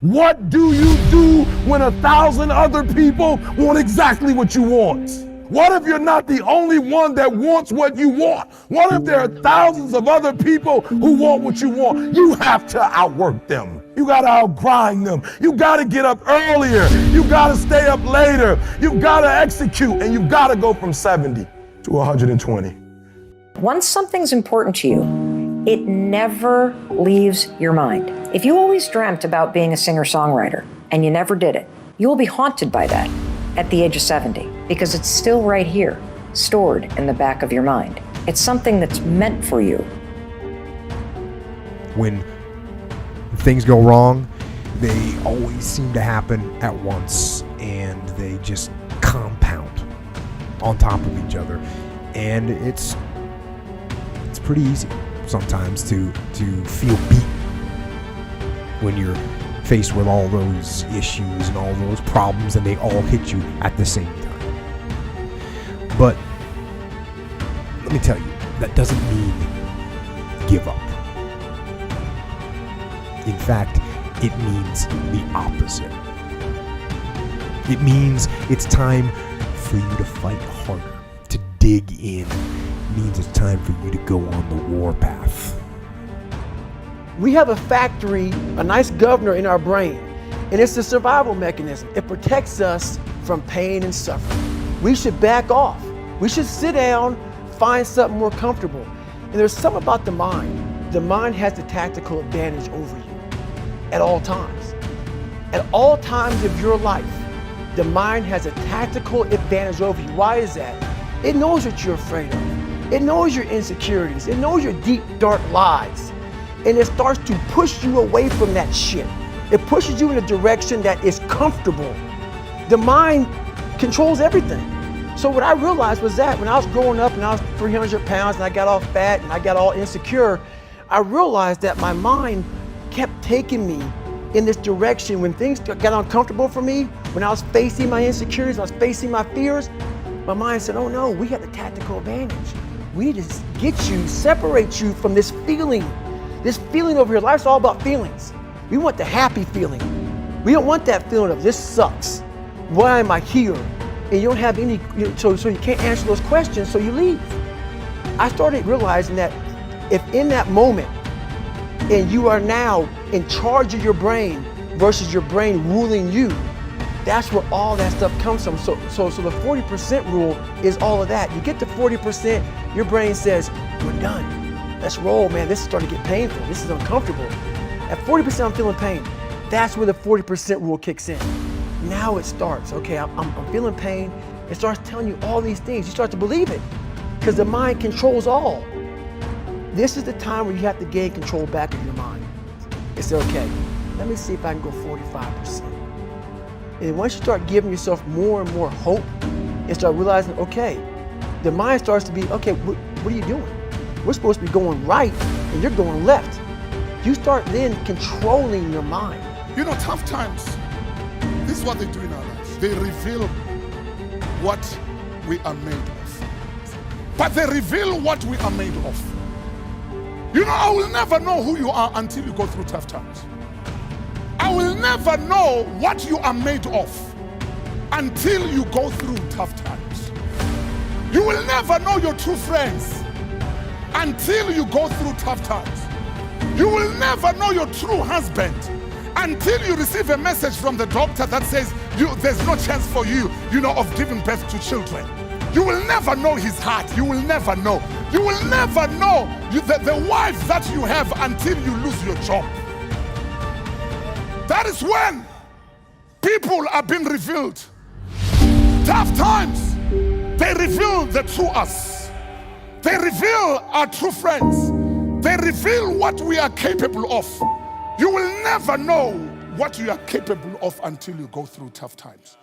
What do you do when 1,000 other people want exactly what you want? What if you're not the only one that wants what you want? What if there are thousands of other people who want what you want? You have to outwork them. You gotta outgrind them. You gotta get up earlier. You gotta stay up later. You gotta execute, and you gotta go from 70 to 120. Once something's important to you, it never leaves your mind. If you always dreamt about being a singer-songwriter and you never did it, you will be haunted by that at the age of 70, because it's still right here, stored in the back of your mind. It's something that's meant for you. When things go wrong, they always seem to happen at once, and they just compound on top of each other. And it's pretty easy sometimes to feel beat when you're faced with all those issues and all those problems, and they all hit you at the same time. But let me tell you, that doesn't mean give up. In fact, it means the opposite. It means it's time for you to fight harder, to dig in. It means it's time for you to go on the warpath. We have a factory, a nice governor in our brain, and it's a survival mechanism. It protects us from pain and suffering. We should back off. We should sit down, find something more comfortable. And there's something about the mind. The mind has the tactical advantage over you at all times. At all times of your life, the mind has a tactical advantage over you. Why is that? It knows what you're afraid of. It knows your insecurities. It knows your deep, dark lies. And it starts to push you away from that shit. It pushes you in a direction that is comfortable. The mind controls everything. So what I realized was that when I was growing up and I was 300 pounds and I got all fat and I got all insecure, I realized that my mind kept taking me in this direction. When things got uncomfortable for me, when I was facing my insecurities, I was facing my fears, my mind said, oh no, we got the tactical advantage. We need to get you, separate you from this feeling. This feeling over here, life's all about feelings. We want the happy feeling. We don't want that feeling of this sucks. Why am I here? And you don't have any, so you can't answer those questions, so you leave. I started realizing that if in that moment, and you are now in charge of your brain versus your brain ruling you, that's where all that stuff comes from. So the 40% rule is all of that. You get to 40%, your brain says, we're done. Let's roll, man. This is starting to get painful. This is uncomfortable. At 40%, I'm feeling pain. That's where the 40% rule kicks in. Now it starts. Okay, I'm feeling pain. It starts telling you all these things. You start to believe it because the mind controls all. This is the time where you have to gain control back of your mind. It's okay. Let me see if I can go 45%. And once you start giving yourself more and more hope and start realizing, okay, the mind starts to be, okay, what are you doing? We're supposed to be going right and you're going left. You start then controlling your mind. You know, tough times, this is what they do in our lives. They reveal what we are made of. But they reveal what we are made of. You know, I will never know who you are until you go through tough times. I will never know what you are made of until you go through tough times. You will never know your true friends until you go through tough times. You will never know your true husband until you receive a message from the doctor that says there's no chance for you, of giving birth to children. You will never know his heart. You will never know. You will never know the wife that you have until you lose your job. That is when people are being revealed. Tough times, they reveal the true us. They reveal our true friends. They reveal what we are capable of. You will never know what you are capable of until you go through tough times.